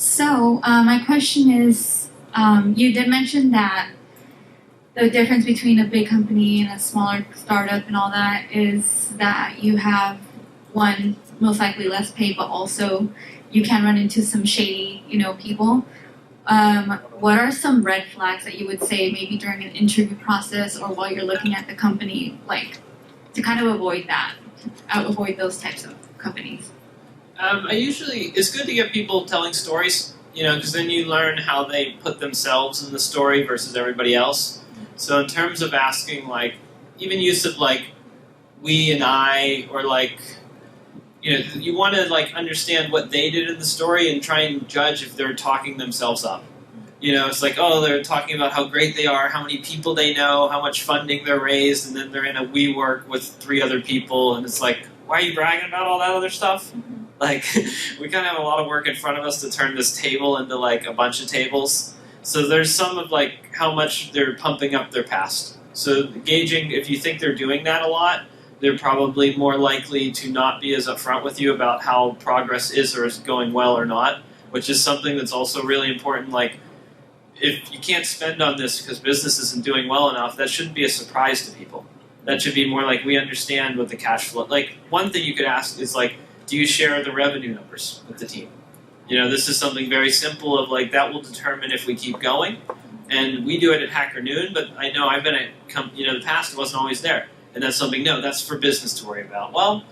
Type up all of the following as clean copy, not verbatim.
My question is, you did mention that the difference between a big company and a smaller startup and all that is that you have one, most likely less pay, but also you can run into some shady, people. What are some red flags that you would say maybe during an interview process or while you're looking at the company, like to kind of avoid that, avoid those types of companies? It's good to get people telling stories, because then you learn how they put themselves in the story versus everybody else. So in terms of asking, even use of we and I, or you want to understand what they did in the story and try and judge if they're talking themselves up. It's they're talking about how great they are, how many people they know, how much funding they're raised, and then they're in a WeWork with 3 other people, and it's why are you bragging about all that other stuff? We kind of have a lot of work in front of us to turn this table into a bunch of tables. So there's some of how much they're pumping up their past. So gauging, if you think they're doing that a lot, they're probably more likely to not be as upfront with you about how progress is or is going well or not, which is something that's also really important. If you can't spend on this because business isn't doing well enough, that shouldn't be a surprise to people. That should be more we understand what the cash flow. One thing you could ask is do you share the revenue numbers with the team? This is something very simple of that will determine if we keep going. And we do it at HackerNoon, but I know I've been at, the past it wasn't always there. And that's something, no, that's for business to worry about. Well,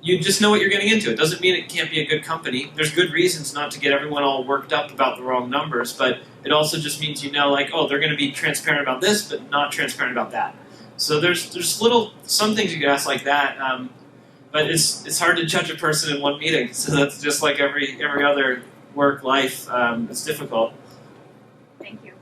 you just know what you're getting into. It doesn't mean it can't be a good company. There's good reasons not to get everyone all worked up about the wrong numbers, but it also just means they're going to be transparent about this, but not transparent about that. So there's some things you can ask like that, but it's hard to judge a person in one meeting. So that's just like every other work life. It's difficult. Thank you.